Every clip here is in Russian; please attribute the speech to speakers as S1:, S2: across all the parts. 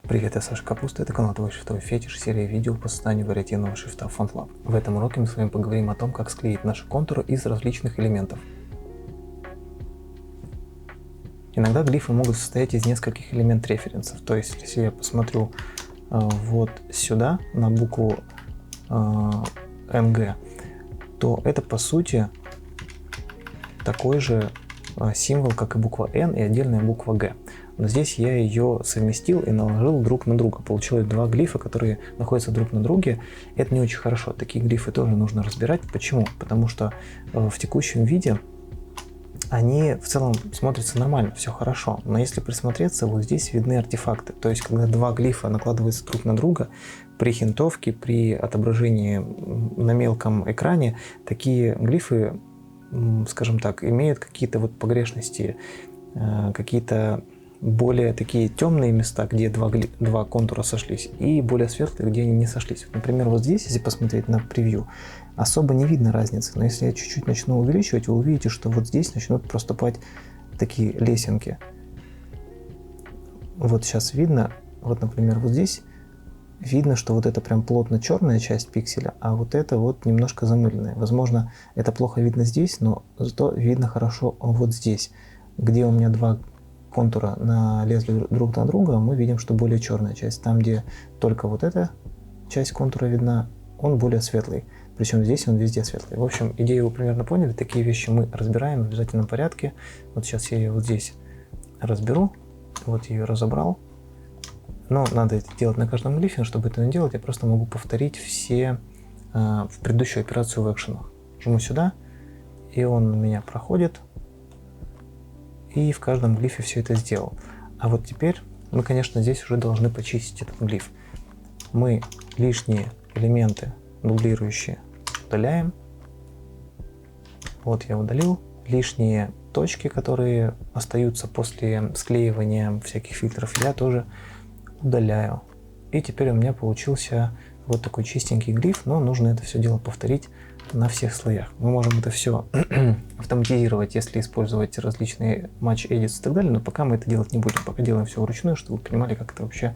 S1: Привет, я Саша Капуста, это канал Твой шрифтовый фетиш, серия видео по созданию вариативного шрифта FontLab. В этом уроке мы с вами поговорим о том, как склеить наши контуры из различных элементов. Иногда глифы могут состоять из нескольких элемент-референсов, то есть если я посмотрю вот сюда, на букву NG, то это по сути такой же символ, как и буква N и отдельная буква G. Но здесь я ее совместил и наложил друг на друга. Получилось два глифа, которые находятся друг на друге. Это не очень хорошо. Такие глифы тоже нужно разбирать. Почему? Потому что в текущем виде они в целом смотрятся нормально, все хорошо. Но если присмотреться, вот здесь видны артефакты. То есть, когда два глифа накладываются друг на друга, при хинтовке, при отображении на мелком экране, такие глифы, скажем так, имеют какие-то вот погрешности, какие-то более такие темные места, где два контура сошлись, и более светлые, где они не сошлись. Например, вот здесь, если посмотреть на превью, особо не видно разницы, но если я чуть-чуть начну увеличивать, вы увидите, что вот здесь начнут проступать такие лесенки. Вот сейчас видно, вот, например, вот здесь видно, что вот это прям плотно черная часть пикселя, а вот это вот немножко замыленная. Возможно, это плохо видно здесь, но зато видно хорошо вот здесь, где у меня два контура налезли друг на друга, мы видим, что более черная часть. Там, где только вот эта часть контура видна, он более светлый. Причем здесь он везде светлый. В общем, идею вы примерно поняли. Такие вещи мы разбираем в обязательном порядке. Вот сейчас я ее вот здесь разберу. Вот ее разобрал. Но надо это делать на каждом глифе. Чтобы это не делать, я просто могу повторить все в предыдущую операцию в экшенах. Жму сюда, и он у меня проходит. И в каждом глифе все это сделал. А вот теперь мы, конечно, здесь уже должны почистить этот глиф. Мы лишние элементы дублирующие удаляем. Вот я удалил. Лишние точки, которые остаются после склеивания всяких фильтров, я тоже удаляю. И теперь у меня получился вот такой чистенький глиф, но нужно это все дело повторить на всех слоях. Мы можем это все автоматизировать, если использовать различные match edits и так далее, но пока мы это делать не будем, пока делаем все вручную, чтобы вы понимали, как это вообще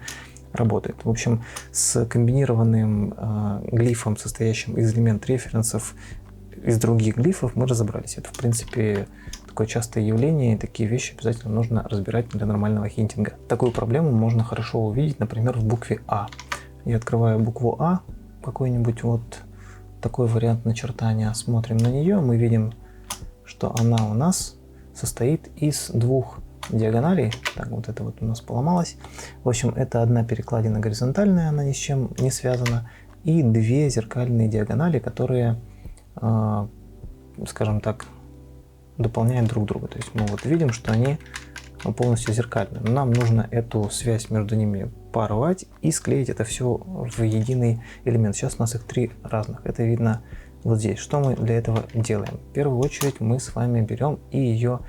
S1: работает. В общем, с комбинированным глифом, состоящим из элемент референсов из других глифов, мы разобрались. Это, в принципе, такое частое явление, и такие вещи обязательно нужно разбирать для нормального хинтинга. Такую проблему можно хорошо увидеть, например, в букве А. Я открываю букву А, какой-нибудь вот такой вариант начертания, смотрим на нее, мы видим, что она у нас состоит из двух диагоналей. Так, вот это вот у нас поломалось. В общем, это одна перекладина горизонтальная, она ни с чем не связана, и две зеркальные диагонали, которые, скажем так, дополняют друг друга. То есть мы вот видим, что они полностью зеркальны. Но нам нужно эту связь между ними порвать и склеить это все в единый элемент. Сейчас у нас их три разных. Это видно вот здесь. Что мы для этого делаем? В первую очередь мы с вами берем и ее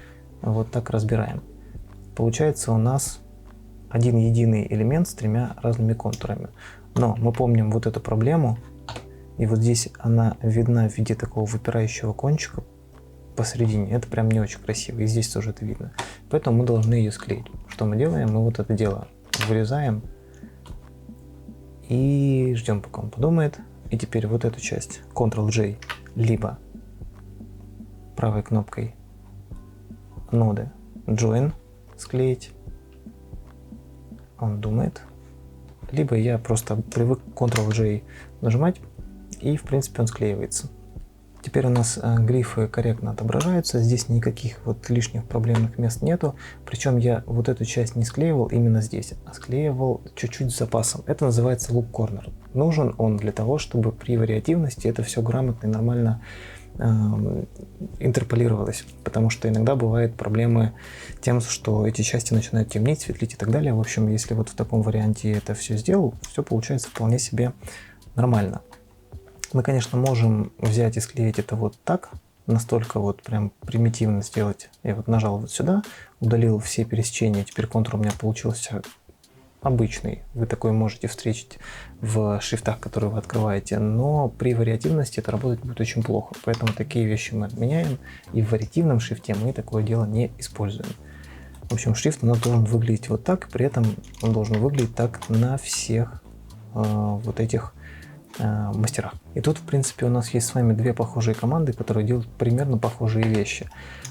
S1: вот так разбираем. Получается у нас один единый элемент с тремя разными контурами. Но мы помним вот эту проблему. И вот здесь она видна в виде такого выпирающего кончика посередине. Это прям не очень красиво. И здесь тоже это видно. Поэтому мы должны ее склеить. Что мы делаем? Мы вот это дело вырезаем и ждем, пока он подумает. И теперь вот эту часть Ctrl-J либо правой кнопкой ноды Join склеить. Он думает. Либо я просто привык Ctrl-J нажимать, и в принципе он склеивается. Теперь у нас глифы корректно отображаются, здесь никаких вот лишних проблемных мест нету, причем я вот эту часть не склеивал именно здесь, а склеивал чуть-чуть с запасом. Это называется loop corner. Нужен он для того, чтобы при вариативности это все грамотно и нормально интерполировалось, потому что иногда бывают проблемы тем, что эти части начинают темнеть, светлить и так далее. В общем, если вот в таком варианте это все сделал, все получается вполне себе нормально. Мы, конечно, можем взять и склеить это вот так, настолько вот прям примитивно сделать. Я вот нажал вот сюда, удалил все пересечения, теперь контур у меня получился обычный. Вы такой можете встретить в шрифтах, которые вы открываете, но при вариативности это работать будет очень плохо. Поэтому такие вещи мы отменяем, и в вариативном шрифте мы такое дело не используем. общем, шрифт у нас должен выглядеть вот так, при этом он должен выглядеть так на всех вот этих мастерах. И тут, в принципе, у нас есть с вами две похожие команды, которые делают примерно похожие вещи.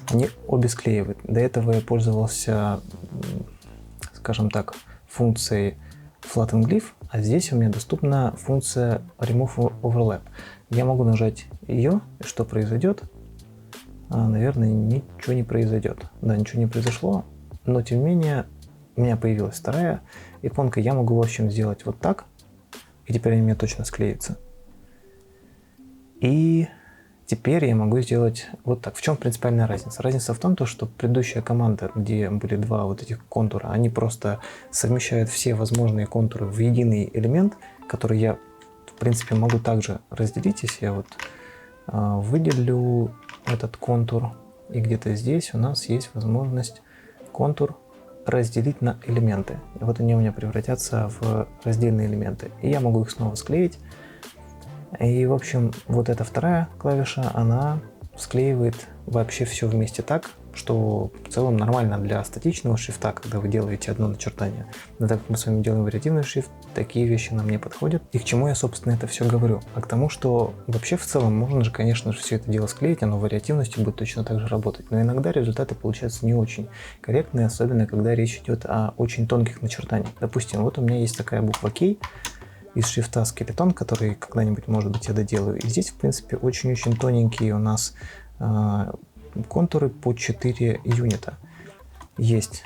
S1: Они обе склеивают. До этого я пользовался, скажем так, функцией Flatten Glyph, а здесь у меня доступна функция Remove Overlap. Я могу нажать ее, и что произойдет? Наверное, ничего не произойдет. Да, ничего не произошло, но тем не менее у меня появилась вторая иконка. Я могу, в общем, сделать вот так, и теперь они у меня точно склеятся. И теперь я могу сделать вот так. В чем принципиальная разница? Разница в том, что предыдущая команда, где были два вот этих контура, они просто совмещают все возможные контуры в единый элемент, который я, в принципе, могу также разделить. Если я вот выделю этот контур, и где-то здесь у нас есть возможность контур разделить на элементы. И вот они у меня превратятся в раздельные элементы. И я могу их снова склеить. И, в общем, вот эта вторая клавиша, она склеивает вообще все вместе так, что в целом нормально для статичного шрифта, когда вы делаете одно начертание. Но так как мы с вами делаем вариативный шрифт, такие вещи нам не подходят. И к чему я, собственно, это все говорю? А к тому, что вообще в целом можно же, конечно же, все это дело склеить, оно в вариативности будет точно так же работать. Но иногда результаты получаются не очень корректные, особенно когда речь идет о очень тонких начертаниях. Допустим, вот у меня есть такая буква K из шрифта Skeleton, который когда-нибудь, может быть, я доделаю. И здесь, в принципе, очень-очень тоненькие у нас контуры по 4 юнита. Есть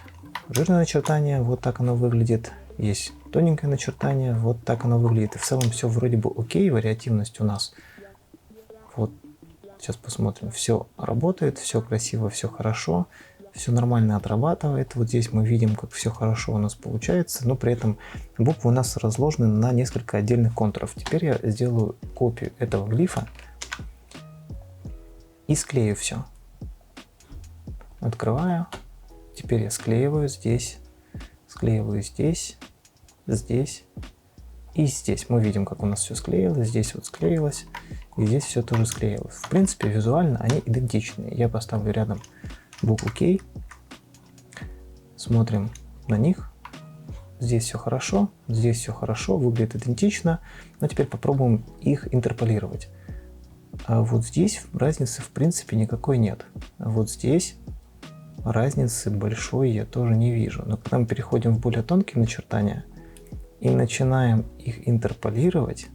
S1: жирное начертание, вот так оно выглядит. Есть тоненькое начертание, вот так оно выглядит. И в целом все вроде бы окей, вариативность у нас. Вот, сейчас посмотрим. Все работает, все красиво, все хорошо. Все нормально отрабатывает. Вот здесь мы видим, как все хорошо у нас получается, но при этом буквы у нас разложены на несколько отдельных контуров. Теперь я сделаю копию этого глифа и склею все. Открываю. Теперь я склеиваю здесь, здесь и здесь. Мы видим, как у нас все склеилось. Здесь вот склеилось, и здесь все тоже склеилось. В принципе, визуально они идентичны. Я поставлю рядом букву K, смотрим на них, здесь все хорошо, выглядит идентично, но теперь попробуем их интерполировать. А вот здесь разницы в принципе никакой нет, вот здесь разницы большой я тоже не вижу, но когда мы переходим в более тонкие начертания и начинаем их интерполировать,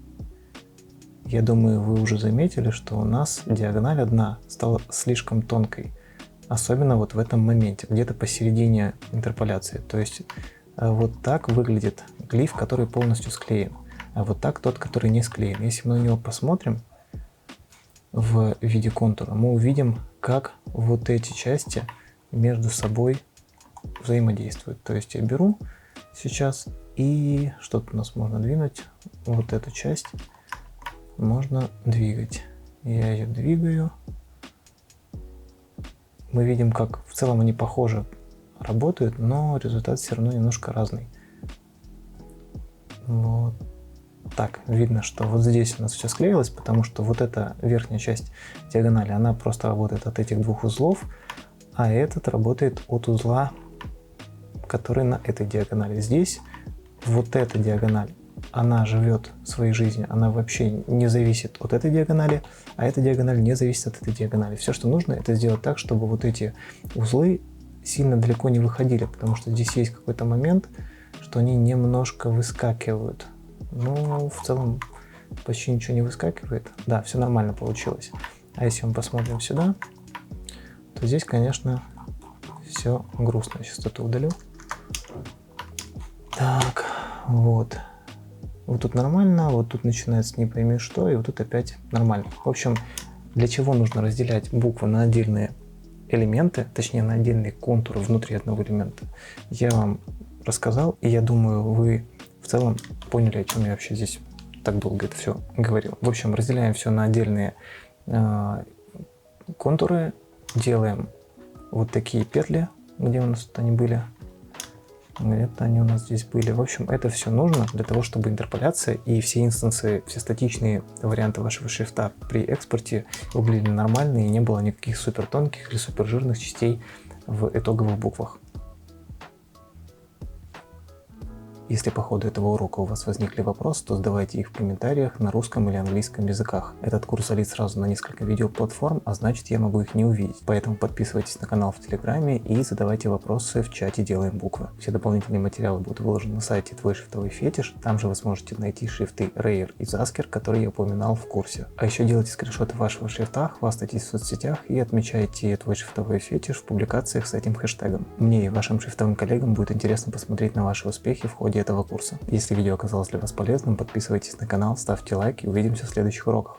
S1: я думаю, вы уже заметили, что у нас диагональ одна стала слишком тонкой. Особенно вот в этом моменте, где-то посередине интерполяции. То есть вот так выглядит глиф, который полностью склеен. А вот так тот, который не склеен. Если мы на него посмотрим в виде контура, мы увидим, как вот эти части между собой взаимодействуют. То есть я беру сейчас и что-то у нас можно двинуть. Вот эту часть можно двигать. Я ее двигаю. Мы видим, как в целом они похоже работают, но результат все равно немножко разный. Вот так видно, что вот здесь у нас все склеилось, потому что вот эта верхняя часть диагонали, она просто работает от этих двух узлов, а этот работает от узла, который на этой диагонали. Здесь вот эта диагональ, она живет своей жизнью, она вообще не зависит от этой диагонали, а эта диагональ не зависит от этой диагонали. Все, что нужно, это сделать так, чтобы вот эти узлы сильно далеко не выходили, потому что здесь есть какой-то момент, что они немножко выскакивают. Ну, в целом почти ничего не выскакивает. Да, все нормально получилось. А если мы посмотрим сюда, то здесь, конечно, все грустно. Я сейчас это удалю. Так, вот. Вот тут нормально, вот тут начинается не пойми что, и вот тут опять нормально. В общем, для чего нужно разделять буквы на отдельные элементы, точнее на отдельные контуры внутри одного элемента, я вам рассказал, и я думаю, вы в целом поняли, о чем я вообще здесь так долго это все говорил. В общем, разделяем все на отдельные контуры, делаем вот такие петли, где у нас тут они были. Где-то они у нас здесь были. В общем, это все нужно для того, чтобы интерполяция и все инстансы, все статичные варианты вашего шрифта при экспорте выглядели нормально и не было никаких супер тонких или супер жирных частей в итоговых буквах. Если по ходу этого урока у вас возникли вопросы, то задавайте их в комментариях на русском или английском языках. Этот курс залит сразу на несколько видеоплатформ, а значит я могу их не увидеть. Поэтому подписывайтесь на канал в Телеграме и задавайте вопросы в чате «Делаем буквы». Все дополнительные материалы будут выложены на сайте «Твой шрифтовой фетиш». Там же вы сможете найти шрифты Rare и Zasker, которые я упоминал в курсе. А еще делайте скриншоты вашего шрифта, хвастайтесь в соцсетях и отмечайте «Твой шрифтовой фетиш» в публикациях с этим хэштегом. Мне и вашим шрифтовым коллегам будет интересно посмотреть на ваши успехи в ходе этого курса. Если видео оказалось для вас полезным, подписывайтесь на канал, ставьте лайк и увидимся в следующих уроках.